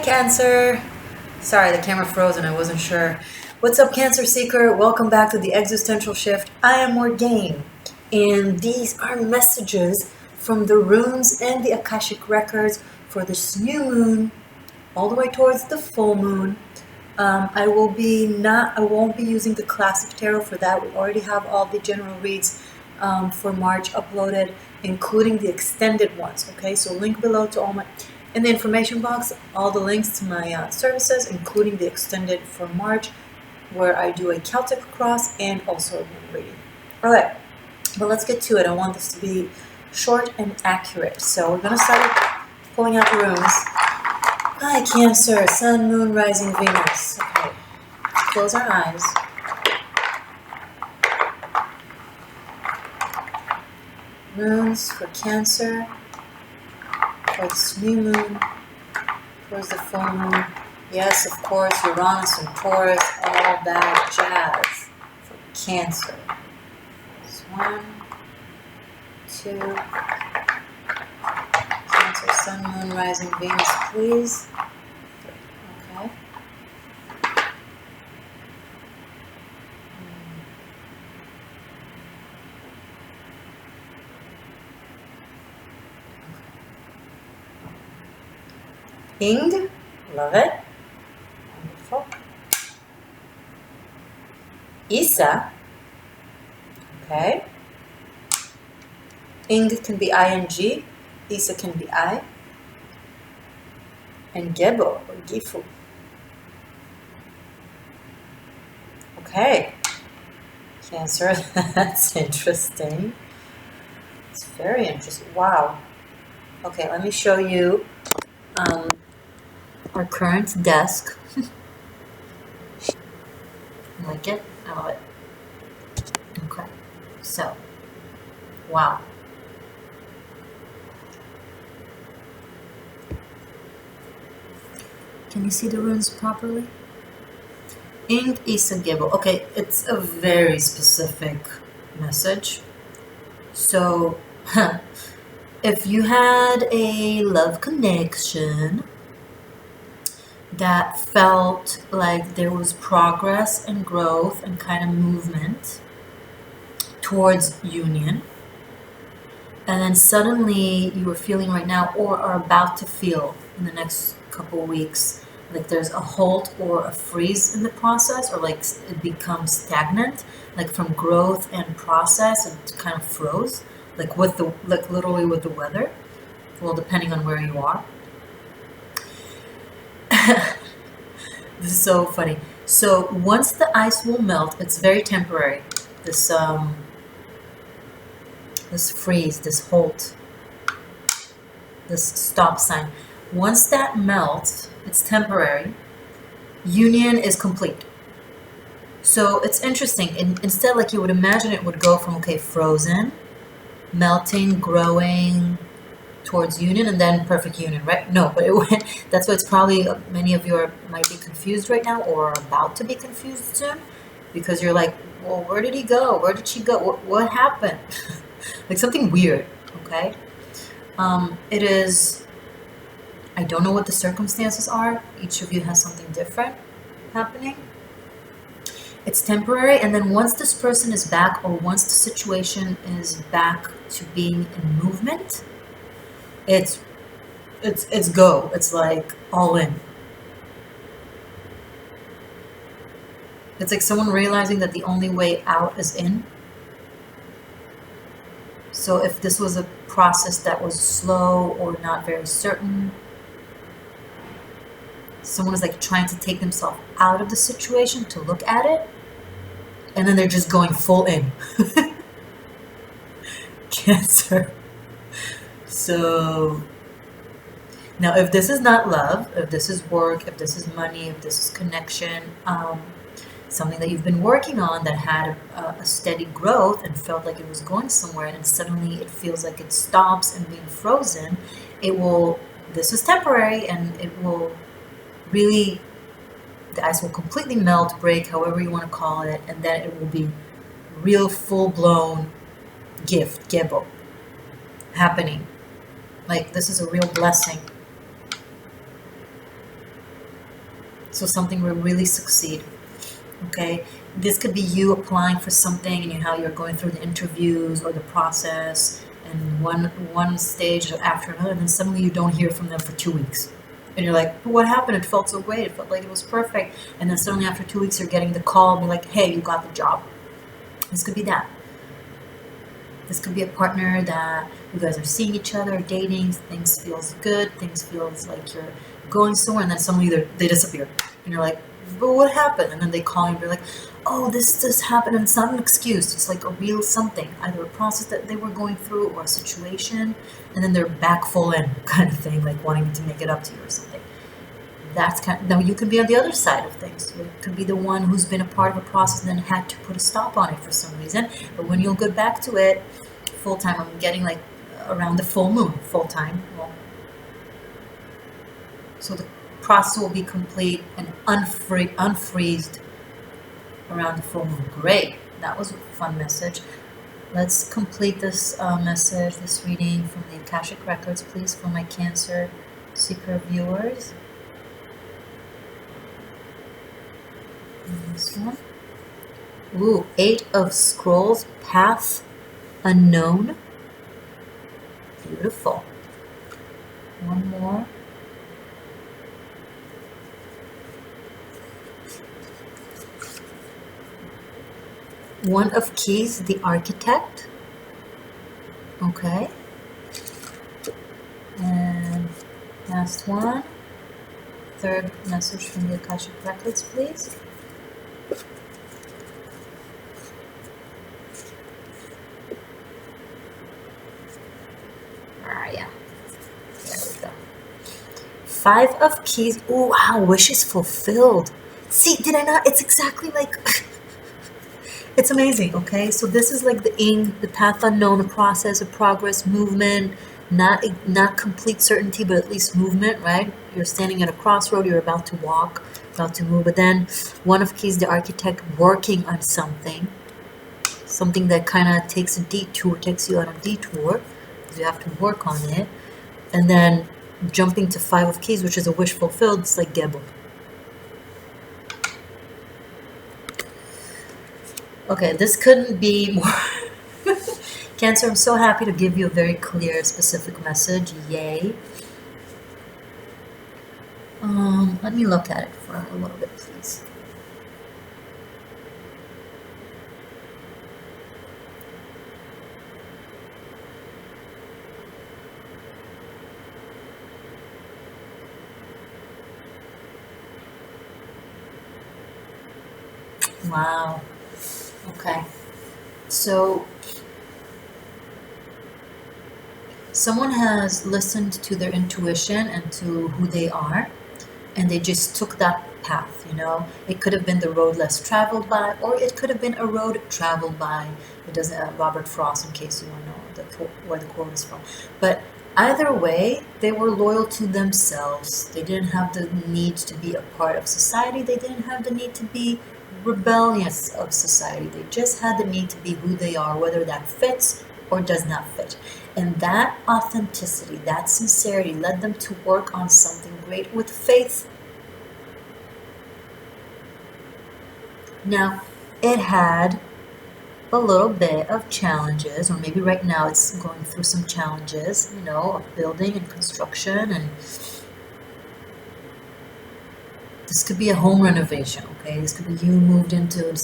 Cancer. Sorry, the camera froze and I wasn't sure. What's up, Cancer Seeker? Welcome back to the Existential Shift. I am Morgaine, and these are messages from the runes and the Akashic records for this new moon, all the way towards the full moon. I won't be using the classic tarot for that. We already have all the general reads for March uploaded, including the extended ones. Okay, so link below to all my, in the information box, all the links to my services, including the extended for March, where I do a Celtic cross and also a moon reading. All right, but let's get to it. I want this to be short and accurate. So we're gonna start pulling out the runes. Hi, Cancer, Sun, Moon, Rising, Venus. Okay, let's close our eyes. Runes for Cancer, for this new moon, towards the full moon. Yes, of course, Uranus and Taurus, all that jazz for Cancer. There's 1, 2, Cancer, Sun, Moon, Rising, Venus, please. 3, okay. Ing, love it. Wonderful. Isa, okay. Ing can be ing, Isa can be I. And Gebo or Gifu. Okay. Cancer, that's interesting. It's very interesting. Wow. Okay, let me show you our current desk. Like it? I love it. Okay, so, wow. Can you see the runes properly? Ing Isa Gebo. Okay, it's a very specific message. So, if you had a love connection that felt like there was progress and growth and kind of movement towards union, and then suddenly you were feeling right now or are about to feel in the next couple of weeks like there's a halt or a freeze in the process, or like it becomes stagnant, like from growth and process, it kind of froze, like with the, like literally with the weather, well, depending on where you are. This is so funny. So once the ice will melt, it's very temporary. This this freeze, this halt, this stop sign. Once that melts, it's temporary. Union is complete. So it's interesting. Instead, like you would imagine, it would go from, okay, frozen, melting, growing, towards union, and then perfect union, right? No, but it went, that's why it's probably, many of you might be confused right now, or about to be confused soon, because you're like, well, where did he go? Where did she go? What happened? Like something weird, okay? It is, I don't know what the circumstances are. Each of you has something different happening. It's temporary, and then once this person is back, or once the situation is back to being in movement, it's go. It's like all in. It's like someone realizing that the only way out is in. So if this was a process that was slow or not very certain, someone is like trying to take themselves out of the situation to look at it, and then they're just going full in. Cancer. So now, if this is not love, if this is work, if this is money, if this is connection, something that you've been working on that had a steady growth and felt like it was going somewhere, and suddenly it feels like it stops and being frozen, it will, this is temporary, and it will really, the ice will completely melt, break, however you want to call it, and then it will be real full-blown gift, gebo, happening. Like, this is a real blessing. So something will really succeed. Okay, this could be you applying for something and how you're going through the interviews or the process, and one stage after another, and then suddenly you don't hear from them for 2 weeks, and you're like, "What happened? It felt so great. It felt like it was perfect." And then suddenly after 2 weeks, you're getting the call and be like, "Hey, you got the job." This could be that. This could be a partner that you guys are seeing each other, dating. Things feels good. Things feels like you're going somewhere, and then suddenly they disappear, and you're like, "But what happened?" And then they call you and be like, "Oh, this happened," and it's not an excuse. It's like a real something, either a process that they were going through or a situation, and then they're back full in kind of thing, like wanting to make it up to you or something. That's kind of, now you can be on the other side of things. You could be the one who's been a part of a process and then had to put a stop on it for some reason. But when you'll get back to it full time, I'm getting like around the full moon, full time. Well, so the process will be complete and unfreezed around the full moon. Great. That was a fun message. Let's complete this message, this reading from the Akashic Records, please, for my Cancer Seeker viewers. And this one. Ooh, 8 of Scrolls, Path Unknown. Beautiful. One more. One of Keys, the Architect. Okay. And last one. Third message from the Akashic Records, please. Yeah. There we go. 5 of Keys. Oh, wow. Wishes fulfilled. See, did I not? It's exactly like... It's amazing, okay? So this is like the path unknown, a process, a progress, movement, not complete certainty, but at least movement, right? You're standing at a crossroad, you're about to walk, about to move. But then 1 of Keys, the Architect, working on something that kind of takes you on a detour, because you have to work on it. And then jumping to 5 of Keys, which is a wish fulfilled, it's like Gebel. Okay, this couldn't be more. Cancer, I'm so happy to give you a very clear, specific message. Yay. Let me look at it for a little bit, please. Wow. Okay. So someone has listened to their intuition and to who they are, and they just took that path, you know. It could have been the road less traveled by, or it could have been a road traveled by. It doesn't, Robert Frost, in case you want to know where the quote is from. But either way, they were loyal to themselves. They didn't have the need to be a part of society. They didn't have the need to be rebellious of society. They just had the need to be who they are, whether that fits or does not fit. And that authenticity, that sincerity led them to work on something great with faith. Now, it had a little bit of challenges, or maybe right now it's going through some challenges, you know, of building and construction, and this could be a home renovation, okay? This could be you moved into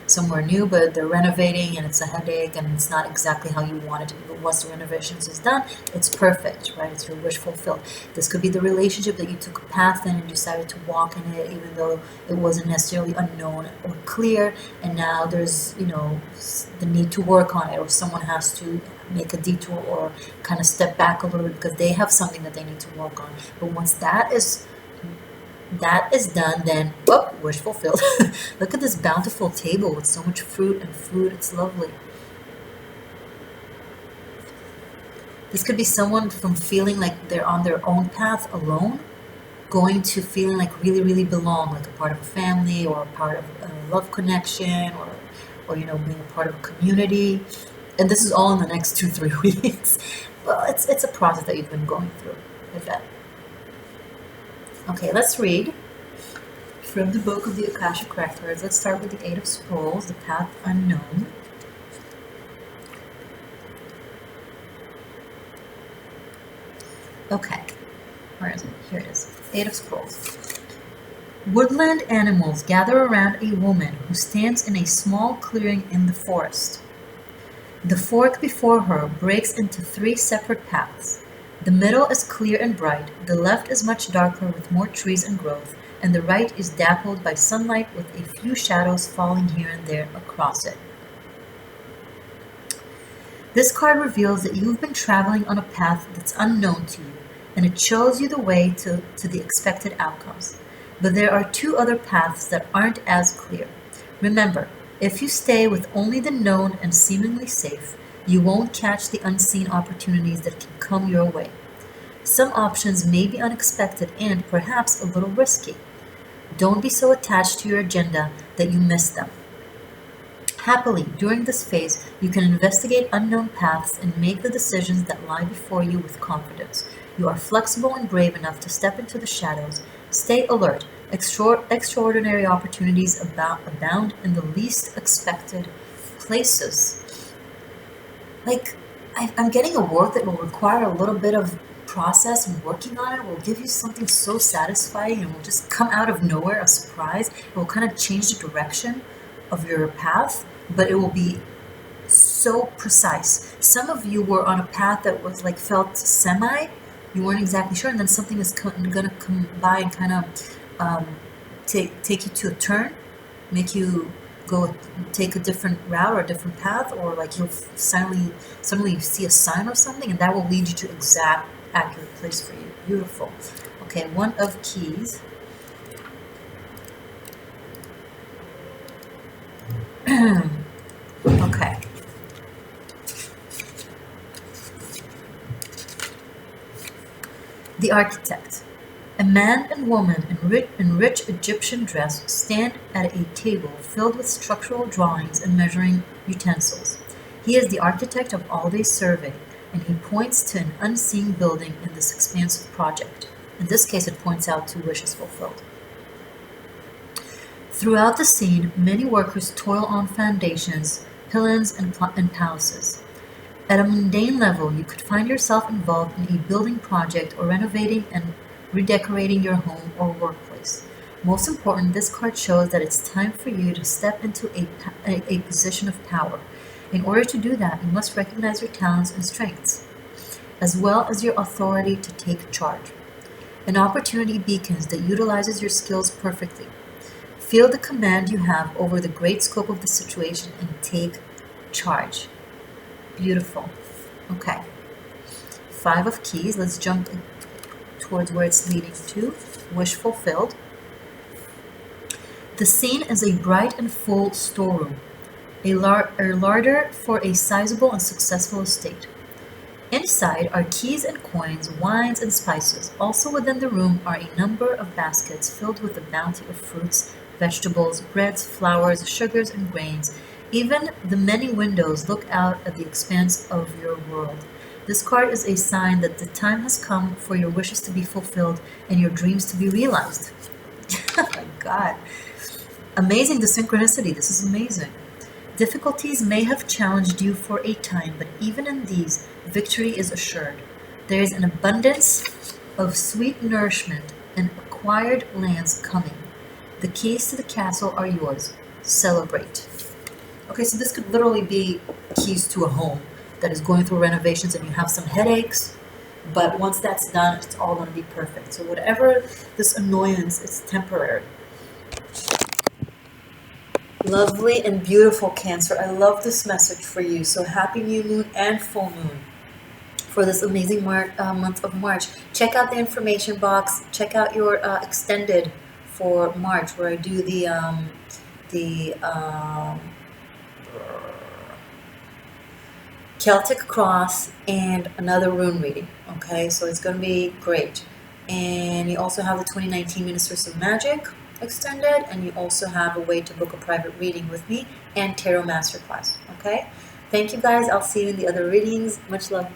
somewhere new, but they're renovating and it's a headache and it's not exactly how you want it to be. But once the renovations is done, it's perfect, right? It's your wish fulfilled. This could be the relationship that you took a path in and decided to walk in it, even though it wasn't necessarily unknown or clear. And now there's, you know, the need to work on it, or someone has to make a detour or kind of step back a little bit because they have something that they need to work on. But once that is done, then whoop, wish fulfilled. Look at this bountiful table with so much fruit and food. It's lovely. This could be someone from feeling like they're on their own path alone, going to feeling like really, really belong, like a part of a family or a part of a love connection, or you know, being a part of a community. And this is all in the next 2-3 weeks. Well, it's a process that you've been going through, I bet. Okay, let's read from the book of the Akashic Records. Let's start with the Eight of Scrolls, the Path Unknown. Okay, where is it? Here it is. Eight of Scrolls. Woodland animals gather around a woman who stands in a small clearing in the forest. The fork before her breaks into 3 separate paths. The middle is clear and bright, the left is much darker with more trees and growth, and the right is dappled by sunlight with a few shadows falling here and there across it. This card reveals that you've been traveling on a path that's unknown to you, and it shows you the way to the expected outcomes. But there are 2 other paths that aren't as clear. Remember, if you stay with only the known and seemingly safe, you won't catch the unseen opportunities that can come your way. Some options may be unexpected and perhaps a little risky. Don't be so attached to your agenda that you miss them. Happily, during this phase, you can investigate unknown paths and make the decisions that lie before you with confidence. You are flexible and brave enough to step into the shadows. Stay alert. Extraordinary opportunities abound in the least expected places. Like, I'm getting a work that will require a little bit of process, and working on it will give you something so satisfying and will just come out of nowhere, a surprise. It will kind of change the direction of your path, but it will be so precise. Some of you were on a path that was like felt semi, you weren't exactly sure, and then something is going to come by and kind of take you to a turn, make you take a different route or a different path, or like you'll suddenly see a sign or something, and that will lead you to exact accurate place for you. Beautiful. Okay, 1 of Keys. Okay. The Architect. A man and woman in rich Egyptian dress stand at a table filled with structural drawings and measuring utensils. He is the architect of all they survey, and he points to an unseen building in this expansive project. In this case, it points out 2 wishes fulfilled. Throughout the scene, many workers toil on foundations, pylons, and palaces. At a mundane level, you could find yourself involved in a building project or renovating and redecorating your home or workplace. Most important, this card shows that it's time for you to step into a position of power. In order to do that, you must recognize your talents and strengths, as well as your authority to take charge. An opportunity beacons that utilizes your skills perfectly. Feel the command you have over the great scope of the situation and take charge. Beautiful. Okay. 5 of Keys. Let's jump towards where it's leading to. Wish fulfilled. The scene is a bright and full storeroom, a larder for a sizable and successful estate. Inside are keys and coins, wines and spices. Also within the room are a number of baskets filled with a bounty of fruits, vegetables, breads, flours, sugars, and grains. Even the many windows look out at the expanse of your world. This card is a sign that the time has come for your wishes to be fulfilled and your dreams to be realized. Oh my God. Amazing, the synchronicity. This is amazing. Difficulties may have challenged you for a time, but even in these, victory is assured. There is an abundance of sweet nourishment and acquired lands coming. The keys to the castle are yours. Celebrate. Okay, so this could literally be keys to a home that is going through renovations and you have some headaches, but once that's done, it's all going to be perfect. So whatever this annoyance, it's temporary. Lovely and beautiful, Cancer. I love this message for you. So happy new moon and full moon for this amazing month of March. Check out the information box. Check out your extended for March, where I do the Celtic Cross and another rune reading. Okay, so it's going to be great. And you also have the 2019 Ministers of Magic extended, and you also have a way to book a private reading with me and Tarot Masterclass. Okay, thank you guys. I'll see you in the other readings. Much love.